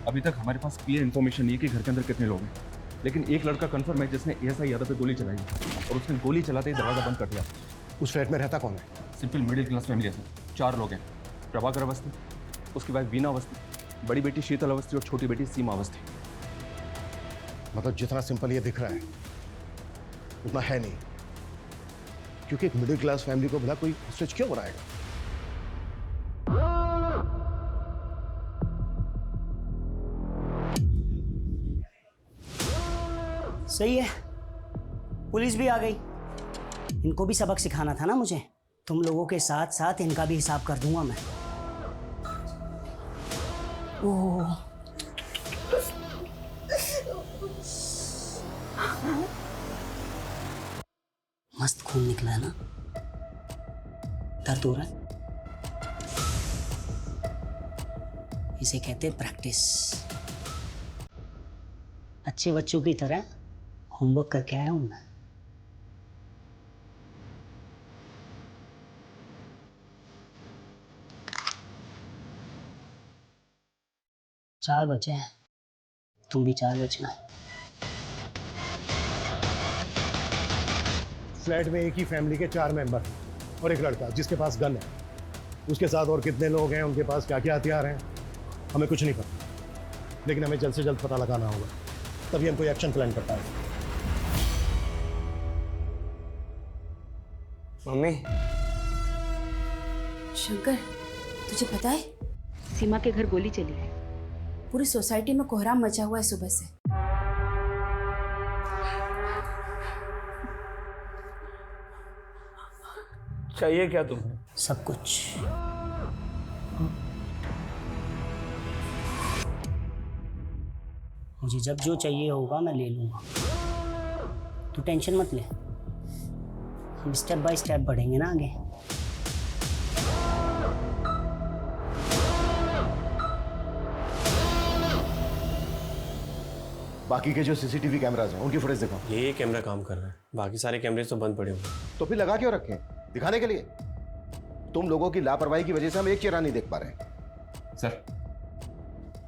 अभी तक हमारे पास क्लियर इन्फॉर्मेशन नहीं है कि घर के अंदर कितने लोग हैं, लेकिन एक लड़का कंफर्म है जिसने एएसआई यादव पे गोली चलाई और उसने गोली चलाते ही दरवाजा बंद कर दिया। उस फ्लैट में रहता कौन है? सिंपल मिडिल क्लास फैमिली है सर। 4 लोग हैं। प्रभाकर अवस्थी, उसकी वाइफ वीना अवस्थी, बड़ी बेटी शीतल अवस्थी और छोटी बेटी सीमा अवस्थी। मतलब जितना सिंपल ये दिख रहा है उतना है नहीं, क्योंकि एक मिडिल क्लास फैमिली को भला कोई स्विच क्यों बनाएगा? सही है, पुलिस भी आ गई। इनको भी सबक सिखाना था ना मुझे। तुम लोगों के साथ साथ इनका भी हिसाब कर दूंगा मैं। ओह, मस्त खून निकला है ना? दर्द हो रहा है? इसे कहते हैं प्रैक्टिस। अच्छे बच्चों की तरह होमवर्क करके आया हूं मैं। चार बचे हैं, तुम भी 4 बचना। फ्लैट में एक ही फैमिली के 4 मेंबर हैं और एक लड़का जिसके पास गन है। उसके साथ और कितने लोग हैं, उनके पास क्या क्या हथियार हैं, हमें कुछ नहीं पता, लेकिन हमें जल्द से जल्द पता लगाना होगा, तभी हम कोई एक्शन प्लान कर पाएंगे। मम्मी, शंकर, तुझे पता है सीमा के घर गोली चली है। पूरी सोसाइटी में कोहराम मचा हुआ है सुबह से। चाहिए क्या तुम्हें? सब कुछ। मुझे जब जो चाहिए होगा मैं ले लूंगा, तू टेंशन मत ले। हम स्टेप बाय स्टेप बढ़ेंगे ना आगे। बाकी के जो सीसीटीवी कैमराज हैं उनकी फुटेज दिखाओ। ये कैमरा काम कर रहा है, बाकी सारे कैमरे तो बंद पड़े हुए। तो फिर लगा क्यों रखे हैं? दिखाने के लिए। तुम लोगों की लापरवाही की वजह से हम एक चेहरा नहीं देख पा रहे हैं। सर,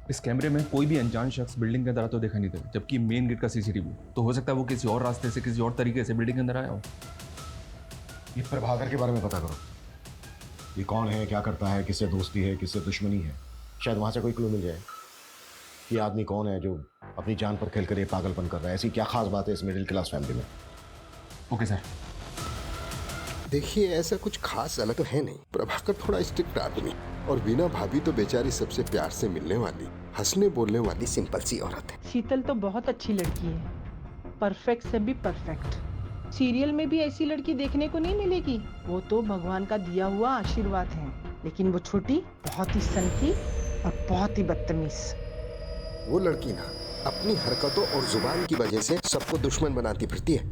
इस कैमरे में कोई भी अनजान शख्स बिल्डिंग के अंदर आता तो देखा नहीं दे, जबकि मेन गेट का सीसीटीवी तो हो सकता है वो किसी और रास्ते से, किसी और तरीके से बिल्डिंग के अंदर आया हो। ये प्रभाकर के बारे में पता करो। ये कौन है, क्या करता है, किससे दोस्ती है, किससे दुश्मनी है। शायद वहां से कोई क्लू मिल जाए। ये आदमी कौन है जो अपनी जान पर खेलकर ये पागलपन कर रहा है? ऐसी क्या खास बात है इस मिडिल क्लास फैमिली में? Okay sir. देखिए, ऐसा कुछ खास अलग तो है नहीं। प्रभाकर थोड़ा स्ट्रिक्ट आदमी और वीना भाभी तो बेचारी सबसे प्यार से मिलने वाली, हंसने बोलने वाली सिंपल सी औरत है। शीतल तो बहुत अच्छी लड़की है, परफेक्ट से भी परफेक्ट। सीरियल में भी ऐसी लड़की देखने को नहीं मिलेगी। वो तो भगवान का दिया हुआ आशीर्वाद है। लेकिन वो छोटी बहुत ही सनकी और बहुत ही बदतमीज। वो लड़की ना अपनी हरकतों और जुबान की वजह से सबको दुश्मन बनाती फिरती है।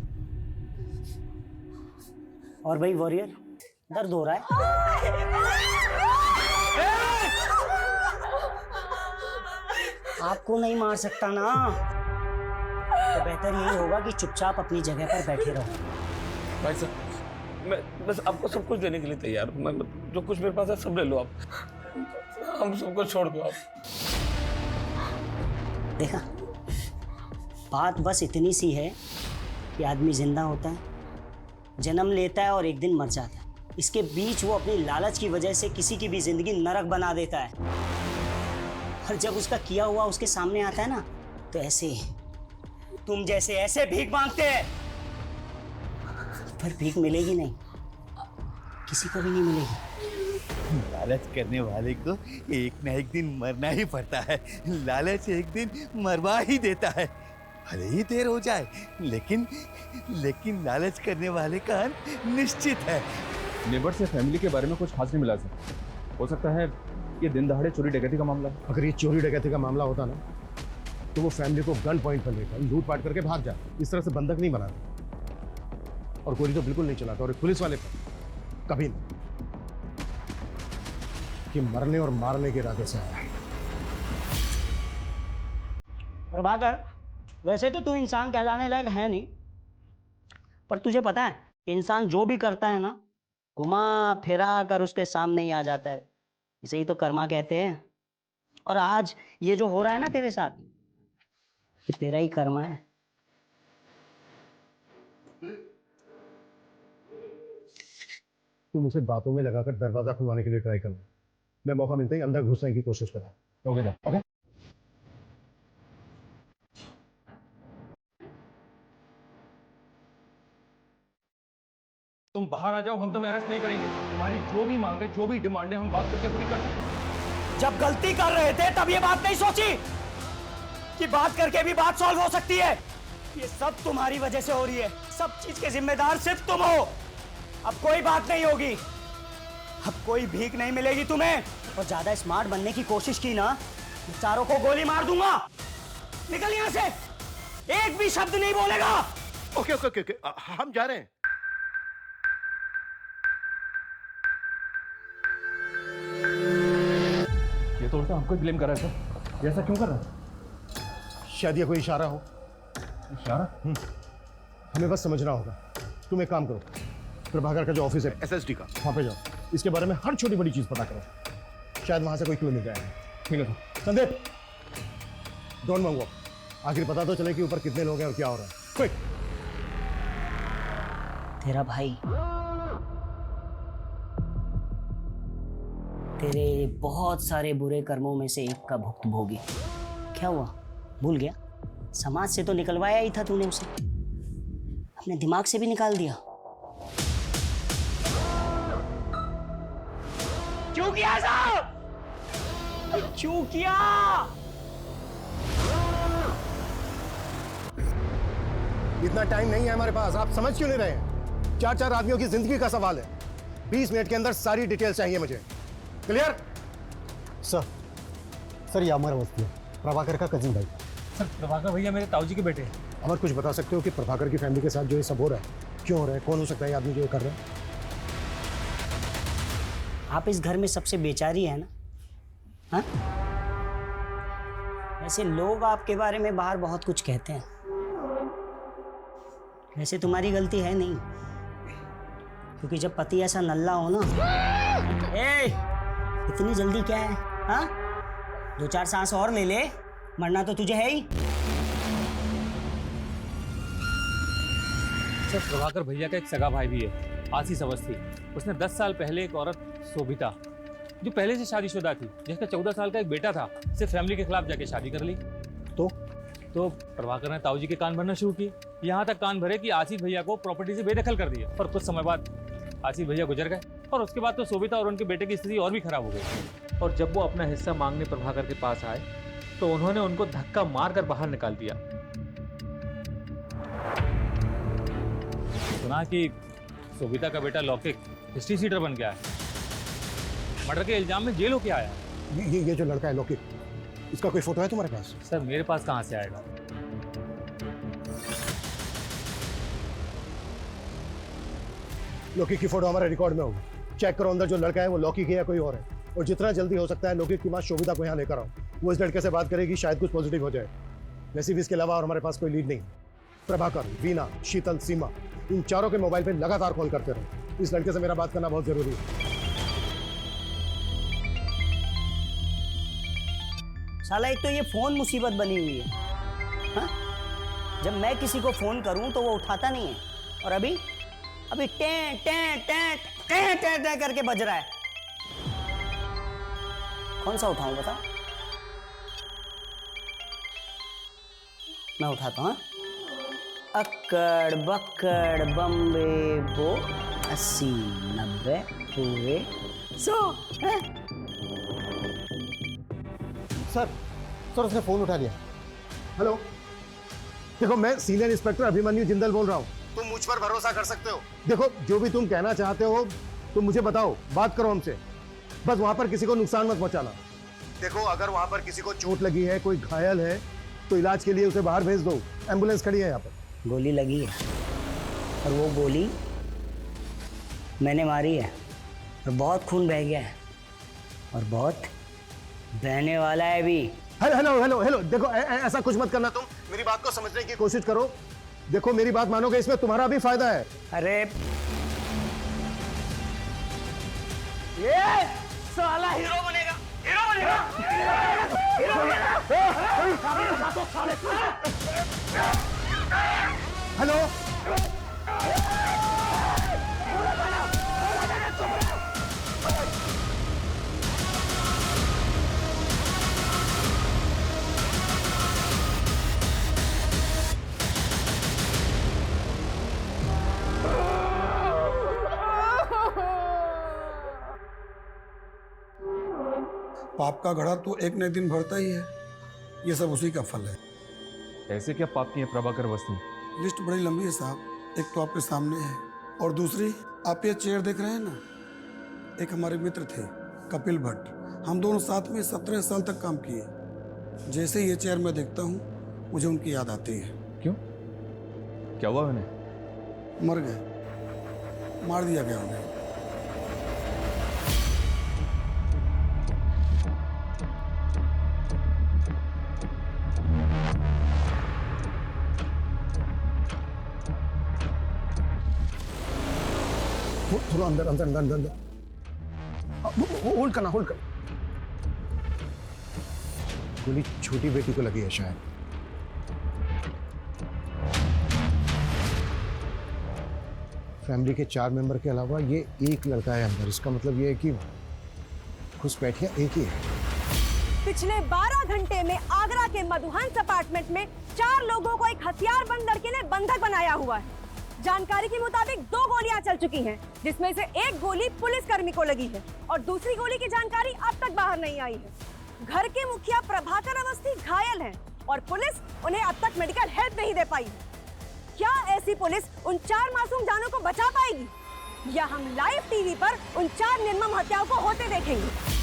और भाई वॉरियर, दर्द हो रहा है? आपको नहीं मार सकता ना, तो बेहतर यही होगा कि चुपचाप अपनी जगह पर बैठे रहो। भाई साहब, मैं बस आपको सब कुछ देने के लिए तैयार हूँ। मैं जो कुछ मेरे पास है सब ले लो आप। हम सबको छोड़ दो आप। देखा, बात बस इतनी सी है कि आदमी जिंदा होता है, जन्म लेता है और एक दिन मर जाता है। इसके बीच वो अपनी लालच की वजह से किसी की भी जिंदगी नरक बना देता है। और जब उसका किया हुआ उसके सामने आता है ना, तो ऐसे तुम जैसे ऐसे भीख मांगते हैं, पर भीख मिलेगी नहीं, किसी को भी नहीं मिलेगी। लालच करने वाले को एक ना एक दिन मरना ही पड़ता है। लालच एक दिन मरवा ही देता है, भले ही देर हो जाए, लेकिन लालच करने वाले का अंत निश्चित है। नेबर से फैमिली के बारे में कुछ खास नहीं मिला सर। हो सकता है ये दिन दहाड़े चोरी डकैती का मामला है। अगर ये चोरी डकैती का मामला होता ना, तो वो फैमिली को गन पॉइंट पर लेकर लूटपाट करके भाग जाते। इस तरह से बंधक नहीं बनाते। और गोली तो बिल्कुल नहीं चलाता, और पुलिस वाले पर कभी नहीं, कि मरने और मारने के इरादे से आया है। प्रभाकर, वैसे तो तू इंसान कहलाने लायक है नहीं, पर तुझे पता है इंसान जो भी करता है ना, घुमा फिरा कर उसके सामने ही आ जाता है। इसे ही तो कर्मा कहते हैं। और आज ये जो हो रहा है ना तेरे साथ, ये तेरा ही कर्म है। तुम उसे बातों में लगाकर दरवाजा खुलवाने के लिए ट्राई करना। मैं मौका मिलते ही अंदर घुसने की कोशिश करूँ। Okay okay. तुम बाहर आ जाओ, हम तुम्हें अरेस्ट नहीं करेंगे। तुम्हारी जो भी मांग है, जो भी डिमांड है, हम बात करके पूरी कर सकते। जब गलती कर रहे थे तब ये बात नहीं सोची कि बात करके भी बात सॉल्व हो सकती है। ये सब तुम्हारी वजह से हो रही है। सब चीज के जिम्मेदार सिर्फ तुम हो। अब कोई बात नहीं होगी, अब कोई भीख नहीं मिलेगी तुम्हें। और ज्यादा स्मार्ट बनने की कोशिश की ना, चारों को गोली मार दूंगा। निकल यहां से, एक भी शब्द नहीं बोलेगा। ओके ओके ओके, हम जा रहे हैं। ये तो उल्टा हमको ब्लेम कर रहा है सर। ये ऐसा क्यों कर रहा है? शायद ये कोई इशारा हो। इशारा? हमें बस समझना होगा। तुम एक काम करो, प्रभाकर का जो ऑफिस है एसएसडी का, वहां पे जाओ। इसके बारे में हर छोटी बड़ी चीज पता करो। शायद वहां से कोई क्लू मिल जाएगा। ठीक है सर। संदीप, डोंट मंगो, आखिर पता तो चले कि ऊपर कितने लोग हैं और क्या हो रहा है। क्विक। तेरा भाई तेरे बहुत सारे बुरे कर्मों में से एक का भुक्तभोगी। क्या हुआ, भूल गया? समाज से तो निकलवाया ही था तूने उसे, अपने दिमाग से भी निकाल दिया। क्यों किया ऐसा? क्यों किया? इतना टाइम नहीं है हमारे पास, आप समझ क्यों नहीं रहे हैं? 4-4 आदमियों की जिंदगी का सवाल है। 20 मिनट के अंदर सारी डिटेल चाहिए मुझे। क्लियर? सर ये अमर अवस्थी है, प्रभाकर का कजिन भाई। सर प्रभाकर भैया मेरे ताऊजी के बेटे हैं। अमर, कुछ बता सकते हो कि प्रभाकर की फैमिली के साथ जो ये सब हो रहा है क्यों हो रहा है? कौन हो सकता है ये आदमी जो ये कर रहा है? आप इस घर में सबसे बेचारी है ना? हाँ? वैसे लोग आपके बारे में बाहर बहुत कुछ कहते हैं, वैसे तुम्हारी गलती है नहीं, क्योंकि जब पति ऐसा नल्ला हो ना। इतनी जल्दी क्या है? हाँ, 2-4 सांस और ले ले, मरना तो तुझे है ही। सर प्रभाकर भैया का एक सगा भाई भी है, आशीष अवस्थी। उसने 10 साल पहले एक औरत शोभिता, जो पहले से शादीशुदा थी, जिसका 14 साल का एक बेटा था, से फैमिली के खिलाफ जाके शादी कर ली। तो प्रभाकर ने ताऊजी के कान भरना शुरू किए। यहाँ तक कान भरे कि आशीष भैया को प्रॉपर्टी से बेदखल कर दिया। और कुछ समय बाद आशीष भैया गुजर गए, और उसके बाद तो शोभिता और उनके बेटे की स्थिति और भी खराब हो गई। और जब वो अपना हिस्सा मांगने प्रभाकर के पास आए तो उन्होंने उनको धक्का मारकर बाहर निकाल दिया। सुना कि शोभिता का बेटा लौकिक हिस्ट्री सीटर बन गया है, मर्डर के इल्जाम में जेल होके आया। ये जो लड़का है लौकिक, इसका कोई फोटो है तुम्हारे पास? सर मेरे पास कहाँ से आएगा? लौकिक की फोटो हमारे रिकॉर्ड में होगी। चेक करो अंदर जो लड़का है वो लौकिक है या कोई और है, और जितना जल्दी हो सकता है लौकिक की मां शोभिता को यहाँ लेकर आओ। वो इस लड़के से बात करेगी, शायद कुछ पॉजिटिव हो जाए। वैसे भी इसके अलावा और हमारे पास कोई लीड नहीं। प्रभाकर, वीना, शीतल, सीमा, इन चारों के मोबाइल पे लगातार कॉल करते रहो। इस लड़के से मेरा बात करना बहुत जरूरी है। साला एक तो ये फोन मुसीबत बनी हुई है। हाँ? जब मैं किसी को फोन करूं तो वो उठाता नहीं है, और अभी टे टे टे टे टे टे करके बज रहा है। कौन सा उठाऊं बता? मैं उठाता हूं। अक्कड़ बक्कड़ बम्बे बो 80 90 पूरे 100। सर उसने फोन उठा लिया। हेलो, देखो मैं सीनियर इंस्पेक्टर अभिमन्यु जिंदल बोल रहा हूँ। तुम मुझ पर भरोसा कर सकते हो। देखो जो भी तुम कहना चाहते हो तुम मुझे बताओ, बात करो हमसे। बस वहां पर किसी को नुकसान मत पहुंचाना। देखो अगर वहां पर किसी को चोट लगी है, कोई घायल है, तो इलाज के लिए उसे बाहर भेज दो। एम्बुलेंस खड़ी है यहाँ पर। गोली लगी है, और वो गोली मैंने मारी है, और बहुत खून बह गया है, और बहुत बहने वाला है भी। हेलो हेलो हेलो, देखो ऐसा कुछ मत करना। तुम मेरी बात को समझने की कोशिश करो। देखो मेरी बात मानोगे, इसमें तुम्हारा भी फायदा है। अरे ये साला हीरो बनेगा, हेलो, पाप का घड़ा तो एक न एक दिन भरता ही है। ये सब उसी का फल है। ऐसे क्या पाप की है प्रभाकर अवस्थी? लिस्ट बड़ी लंबी है साहब। एक तो आपके सामने है और दूसरी आप ये चेयर देख रहे हैं ना, एक हमारे मित्र थे कपिल भट्ट। हम दोनों साथ में 17 साल तक काम किए। जैसे ये चेयर मैं देखता हूँ मुझे उनकी याद आती है। क्यों, क्या हुआ उन्हें? मर गए, मार दिया गया उन्हें। थोड़ा अंदर अंदर अंदर अंदर अंदर। होल्ड करना, होल्ड कर। गोली छोटी बेटी को लगी है शायद। फैमिली के 4 मेंबर के अलावा ये एक लड़का है अंदर। इसका मतलब ये है कि घुसपैठिया एक ही है। पिछले 12 घंटे में आगरा के मधुहंस अपार्टमेंट में 4 लोगों को एक हथियारबंद लड़के ने बंधक बनाया हुआ है। जानकारी के मुताबिक 2 गोलियां चल चुकी हैं, जिसमें से एक गोली पुलिसकर्मी को लगी है और दूसरी गोली की जानकारी अब तक बाहर नहीं आई है। घर के मुखिया प्रभाकर अवस्थी घायल हैं और पुलिस उन्हें अब तक मेडिकल हेल्प नहीं दे पाई है। क्या ऐसी पुलिस उन 4 मासूम जानों को बचा पाएगी, या हम लाइव टीवी पर उन 4 निर्मम हत्याओं को होते देखेंगे?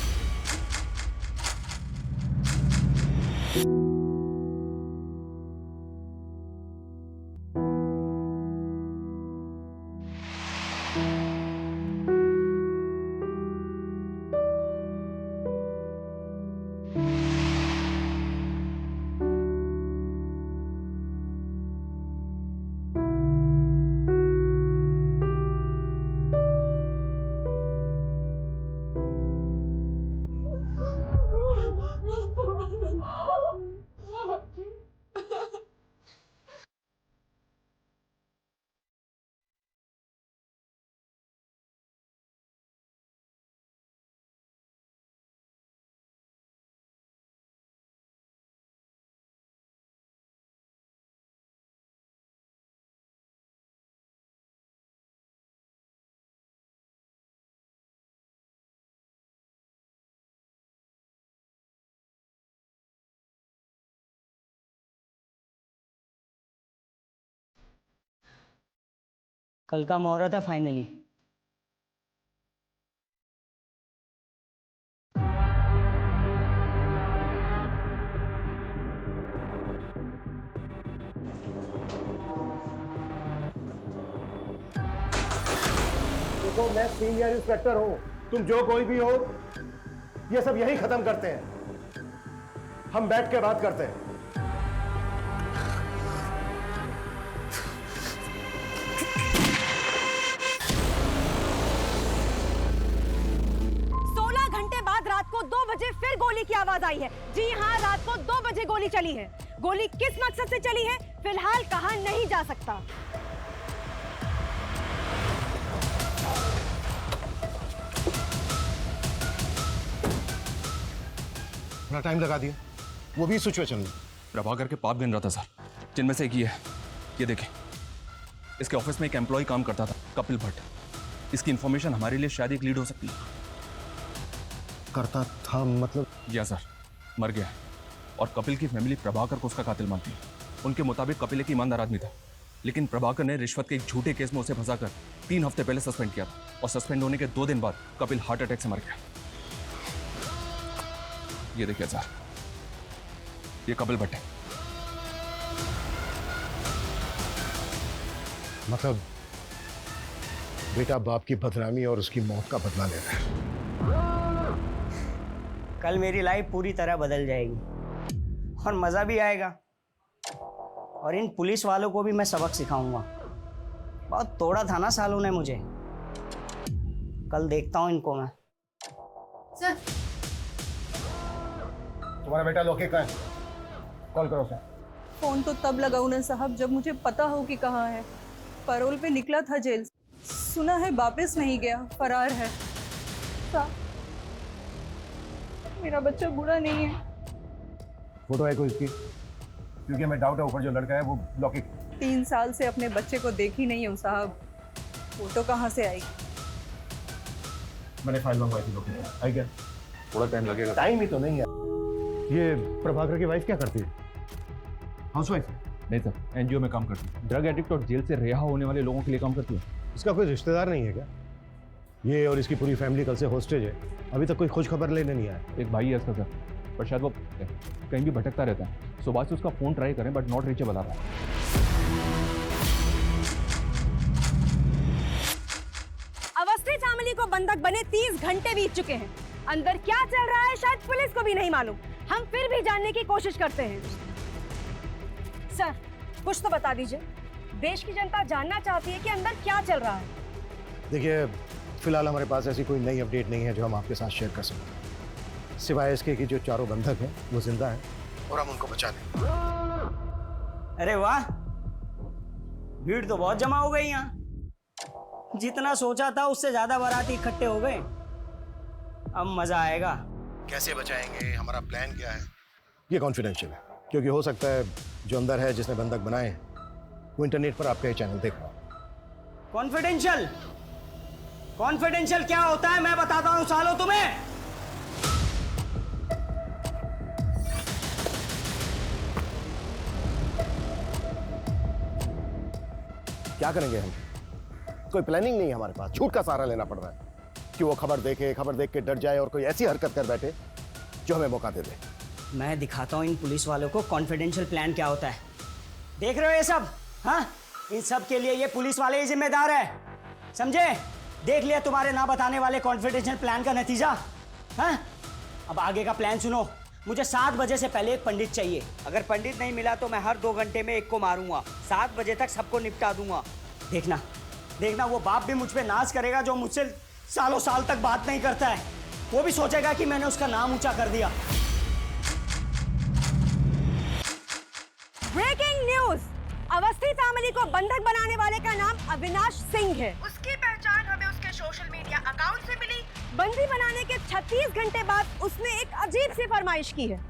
कल का मुहूर्त है फाइनली। देखो, मैं सीनियर इंस्पेक्टर हूं, तुम जो कोई भी हो, ये सब यही खत्म करते हैं। हम बैठ के बात करते हैं। 16 घंटे बाद रात को 2 बजे फिर गोली की आवाज आई है। जी हाँ, रात को 2 बजे गोली चली है। गोली किस मकसद से चली है फिलहाल कहा नहीं जा सकता। बड़ा टाइम लगा दिया, वो भी सिचुएशन में। प्रभाकर के पाप गिन रहा था सर, जिनमें से एक ये है। ये देखें, इसके ऑफिस में एक एम्प्लॉय काम करता था, कपिल भट्ट। इसकी इंफॉर्मेशन हमारे लिए शायद एक लीड हो सकती है। करता था मतलब? या सर, मर गया है और कपिल की फैमिली प्रभाकर को उसका कातिल मानती है। उनके मुताबिक कपिल एक ईमानदार आदमी था, लेकिन प्रभाकर ने रिश्वत के एक झूठे केस में उसे फंसाकर 3 हफ्ते पहले सस्पेंड किया था और सस्पेंड होने के 2 दिन बाद कपिल हार्ट अटैक से मर गया। ये देखिए सर, ये कपिल भट्ट है। मतलब बेटा बाप की बदनामी और उसकी मौत का बदला ले रहा है। कल मेरी लाइफ पूरी तरह बदल जाएगी और मज़ा भी आएगा, और इन पुलिस वालों को भी मैं सबक सिखाऊंगा। बहुत तोड़ा था ना सालों ने मुझे, कल देखता हूं इनको मैं। सर, तुम्हारा बेटा लोके का है, कॉल करो उसे। फोन तो तब लगाऊं ना साहब जब मुझे पता हो कि कहाँ है। पैरोल पे निकला था जेल से, सुना है वापस नहीं गया, फरार है। साहब मेरा बच्चा बुरा नहीं है। फोटो है कोई इसकी? क्योंकि हमें डाउट है ऊपर जो लड़का है वो लोके। 3 साल से अपने बच्चे को देखी नहीं हूँ साहब, फोटो कहाँ से आई? मैंने फाइल मंगवाई थी लोके, आई क्या? थोड़ा टाइम लगेगा। टाइम ही तो नहीं है। ये प्रभाकर की वाइफ क्या करती है? हाउसवाइफ? नहीं सर, एनजीओ में काम करती है। ड्रग एडिक्ट और जेल से रिहा होने वाले लोगों के लिए काम करती है। इसका कोई रिश्तेदार नहीं है क्या? ये और इसकी पूरी फैमिली कल से हॉस्टेज है, अभी तक कोई खोज खबर लेने नहीं आया। एक भाई है इसका सर, पर शायद वो कहीं भी भटकता रहता है। सुबह से उसका फोन ट्राई करें बट नॉट रीचेबल आ रहा है। अवस्थी फैमिली को बंधक बने 30 घंटे बीत चुके हैं। अंदर क्या चल रहा है शायद पुलिस को भी नहीं मालूम। हम फिर भी जानने की कोशिश करते हैं। सर, कुछ तो बता दीजिए। देश की जनता जानना चाहती है कि अंदर क्या चल रहा है। देखिए, फिलहाल हमारे पास ऐसी कोई नई अपडेट नहीं है जो हम आपके साथ शेयर कर सकें, सिवाय इसके कि जो चारों बंधक हैं वो जिंदा हैं और हम उनको बचा लें। अरे वाह, भीड़ तो बहुत जमा हो गई यहाँ। जितना सोचा था उससे ज्यादा बाराती इकट्ठे हो गए। अब मजा आएगा। कैसे बचाएंगे, हमारा प्लान क्या है, ये कॉन्फिडेंशियल है, क्योंकि हो सकता है जो अंदर है जिसने बंधक बनाए हैं वो इंटरनेट पर आपका ये चैनल देख रहा है। कॉन्फिडेंशियल? कॉन्फिडेंशियल क्या होता है मैं बताता हूँ सालों तुम्हें। क्या करेंगे हम? कोई प्लानिंग नहीं है हमारे पास, झूठ का सहारा लेना पड़ रहा है कि वो खबर देखे, खबर देख के डर जाए और कोई ऐसी हरकत कर बैठे जो हमें मौका दे दे। मैं दिखाता हूँ इन पुलिस वालों को कॉन्फिडेंशियल प्लान क्या होता है। देख रहे हो ये सब? हाँ, इन सब के लिए ये पुलिस वाले ही जिम्मेदार है, समझे? देख लिया तुम्हारे ना बताने वाले कॉन्फिडेंशियल प्लान का नतीजा। हाँ, अब आगे का प्लान सुनो। मुझे 7 बजे से पहले एक पंडित चाहिए। अगर पंडित नहीं मिला तो मैं हर 2 घंटे में एक को मारूंगा। 7 बजे तक सबको निपटा दूंगा। देखना देखना, वो बाप भी मुझ पे नाज करेगा जो मुझसे सालों साल तक बात नहीं करता है। वो भी सोचेगा कि मैंने उसका नाम ऊंचा कर दिया। Breaking news! अवस्थी फैमिली को बंधक बनाने वाले का नाम अविनाश सिंह है। उसकी पहचान हमें उसके सोशल मीडिया अकाउंट से मिली। बंदी बनाने के 36 घंटे बाद उसने एक अजीब सी फरमाइश की है।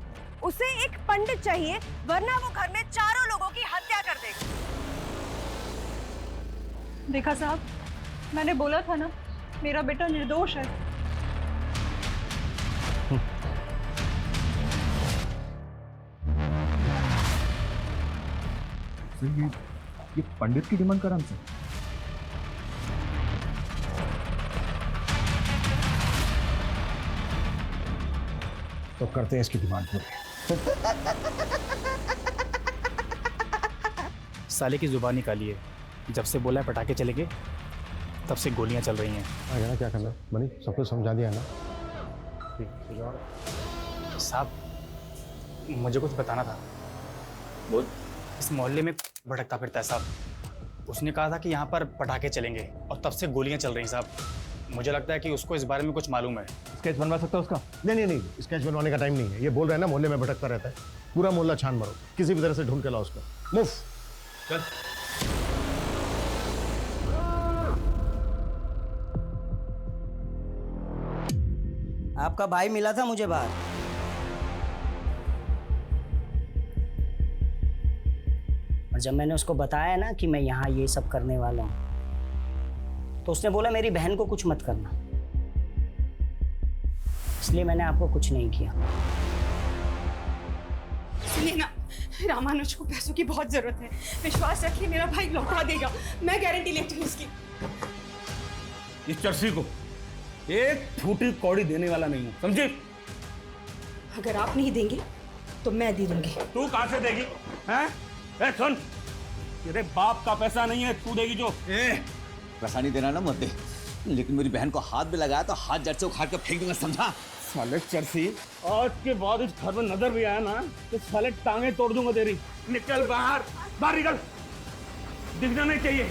उसे एक पंडित चाहिए वरना वो घर में चारों लोगों की हत्या कर देगा। देखा साहब, मैंने बोला था ना, मेरा बेटा निर्दोष है। ये पंडित की डिमांड करा हमसे। तो करते हैं इसकी डिमांड पूरी। साले की जुबान निकाली है। जब से बोला है पटाखे चलेंगे तब से गोलियां चल रही हैं। आगे ना क्या करना बनी, सब कुछ समझा दिया ना। साहब, मुझे कुछ बताना था। बोल। इस मोहल्ले में भटकता फिरता है साहब। उसने कहा था कि यहाँ पर पटाखे चलेंगे और तब से गोलियां चल रही हैं साहब। मुझे लगता है कि उसको इस बारे में कुछ मालूम है। स्केच बनवा सकता है उसका? नहीं, स्केच बनवाने का टाइम नहीं है। ये बोल रहे हैं ना मोहल्ले में भटकता रहता है, पूरा मोहल्ला छान मारो, किसी भी तरह से ढूंढ के लाओ उसको। मूव। चल। आपका भाई मिला था मुझे बाहर। और जब मैंने उसको बताया ना कि मैं यहाँ ये सब करने वाला हूँ तो उसने बोला मेरी बहन को कुछ मत करना, इसलिए मैंने आपको कुछ नहीं किया। सुनिए ना, रामानुज को पैसों की बहुत जरूरत है। विश्वास रखिए, मेरा भाई लौटा देगा। मैं गारंटी लेती हूँ उसकी। इस चर्सी को एक फूटी कौड़ी देने वाला नहीं हूँ, समझे? अगर आप नहीं देंगे तो मैं दे दूंगी। तू कहाँ से देगी? हैं? ए सुन, तेरे बाप का पैसा नहीं है, तू देगी जो। पैसा नहीं देना ना मत दे, लेकिन मेरी बहन को हाथ भी लगाया तो हाथ जड़ से उखाड़ कर फेंक दूंगा, समझा? साले चर्सी, आज के बाद इस घर में नजर भी आया ना तो साले टांगे तोड़ दूंगा तेरी। निकल बाहर, बाहर निकल, दिखना नहीं चाहिए।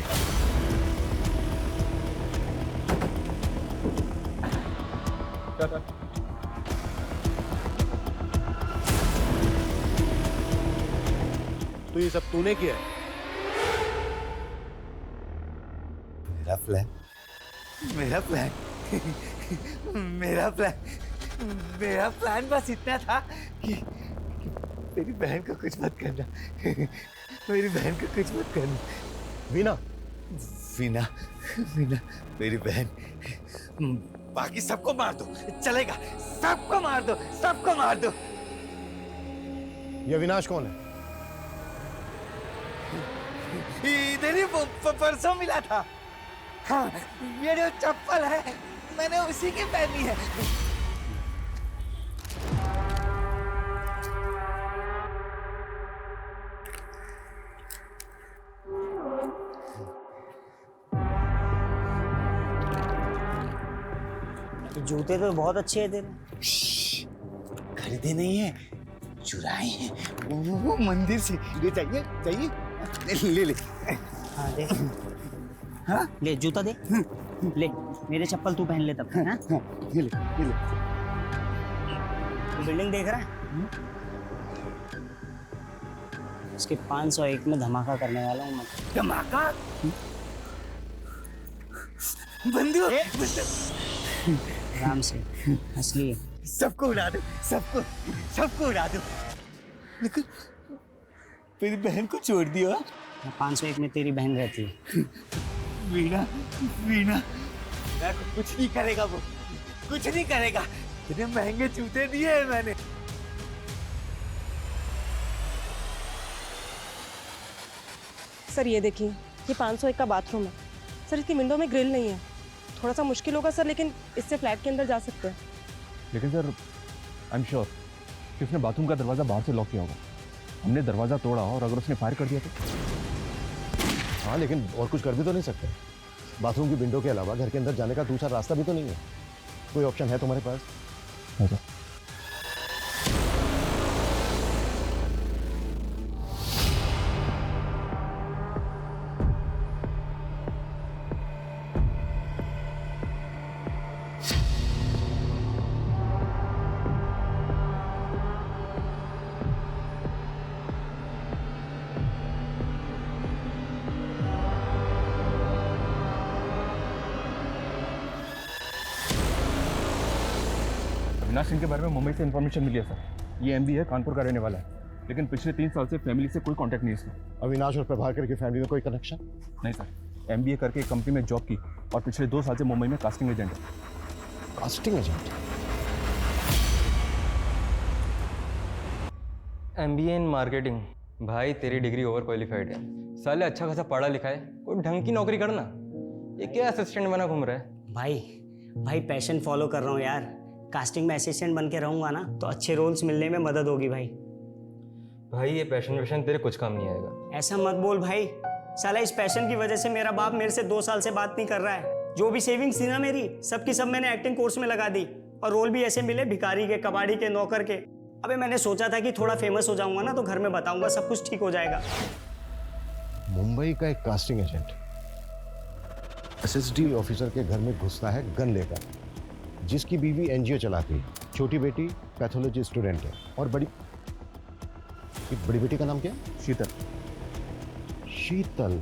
तो ये सब तूने किया है? मेरा प्लान मेरा प्लान मेरा प्लान मेरा प्लान बस इतना था कि मेरी बहन को कुछ मत करना। मेरी बहन को कुछ मत करना। वीना वीना वीना मेरी बहन। बाकी सबको मार दो, चलेगा। सबको मार दो, सबको मार दो। ये अविनाश कौन है? इधर ही परसों मिला था। हाँ, ये जो चप्पल है मैंने उसी की पहनी है। जूते तो बहुत अच्छे हैं तेरे। खरीदे नहीं है, चुराए हैं। वो मंदिर से। ले चाहिए चाहिए ले ले। हाँ दे। हाँ ले जूता दे। ले मेरे चप्पल तू पहन ले तब। हाँ ये ले ये ले। बिल्डिंग देख रहा है? उसके 501 में धमाका करने वाला हूँ मैं। धमाका? बंदूक? आराम से असली है। सबको उड़ा दो, सबको उड़ा दो। लेकिन मेरी बहन को छोड़ दिया। 501 में तेरी बहन रहती है। वीना वीना कुछ नहीं करेगा, वो कुछ नहीं करेगा। इतने महंगे जूते दिए हैं मैंने। सर ये देखिए, ये 501 का बाथरूम है। सर इसकी विंडो में ग्रिल नहीं है, थोड़ा सा मुश्किल होगा सर, लेकिन इससे फ्लैट के अंदर जा सकते हैं। लेकिन सर आई एम श्योर कि उसने बाथरूम का दरवाज़ा बाहर से लॉक किया होगा। हमने दरवाज़ा तोड़ा और अगर उसने फायर कर दिया तो? हाँ, लेकिन और कुछ कर भी तो नहीं सकते। बाथरूम की विंडो के अलावा घर के अंदर जाने का दूसरा रास्ता भी तो नहीं है। कोई ऑप्शन है तुम्हारे पास? है सर। अविनाश सिंह के बारे में मुंबई से इन्फॉर्मेशन मिली है सर। ये एमबी है, कानपुर का रहने वाला है, लेकिन पिछले 3 साल से फैमिली से कोई कांटेक्ट नहीं है इसका। अविनाश और प्रभाकर की फैमिली में कोई कनेक्शन? नहीं सर। एमबीए करके एक कंपनी में जॉब की और पिछले 2 साल से मुंबई में कास्टिंग एजेंट है। Casting agent? MBA in marketing. भाई तेरी डिग्री ओवर क्वालिफाइड है, साले अच्छा खासा पढ़ा लिखा है, कोई ढंग की नौकरी करना। ये क्या असिस्टेंट बना घूम रहा है? भाई पैशन फॉलो कर रहा हूँ यार। कास्टिंग में असिस्टेंट बन के रहूंगा ना तो अच्छे रोल्स मिलने में मदद होगी भाई। भाई ये पैशन वैशन तेरे कुछ काम नहीं आएगा। ऐसा मत बोल भाई, साला इस पैशन की वजह से मेरा बाप मेरे से 2 साल से बात नहीं कर रहा है। जो भी सेविंग्स थी ना मेरी, सबकी सब मैंने एक्टिंग कोर्स में लगा दी और रोल भी ऐसे मिले भिखारी के, कबाड़ी के, नौकर के। अबे मैंने सोचा था कि थोड़ा फेमस हो जाऊंगा ना तो घर में बताऊंगा, सब कुछ ठीक हो जाएगा। मुंबई का एक कास्टिंग एजेंट एसएसडी ऑफिसर के घर में घुसता है गन लेकर, जिसकी बीवी एनजीओ चलाती है, छोटी बेटी पैथोलॉजी स्टूडेंट है और बड़ी बेटी का नाम क्या है? शीतल। शीतल?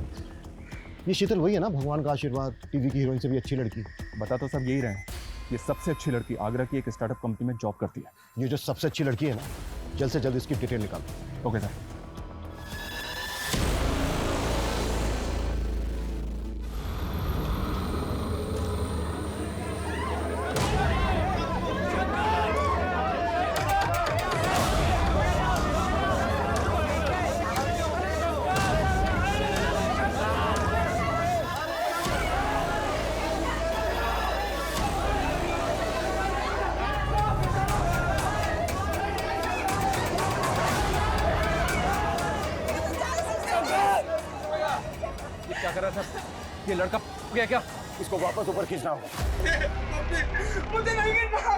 ये शीतल वही है ना, भगवान का आशीर्वाद, टीवी की हीरोइन से भी अच्छी लड़की? बता तो सब यही रहे हैं। ये सबसे अच्छी लड़की आगरा की एक स्टार्टअप कंपनी में जॉब करती है। ये जो सबसे अच्छी लड़की है ना, जल्द से जल्द इसकी डिटेल निकालो। Okay sir. क्या कर रहा था? ये लड़का गया क्या? इसको वापस ऊपर खींचना होगा। मुझे नहीं गिरना।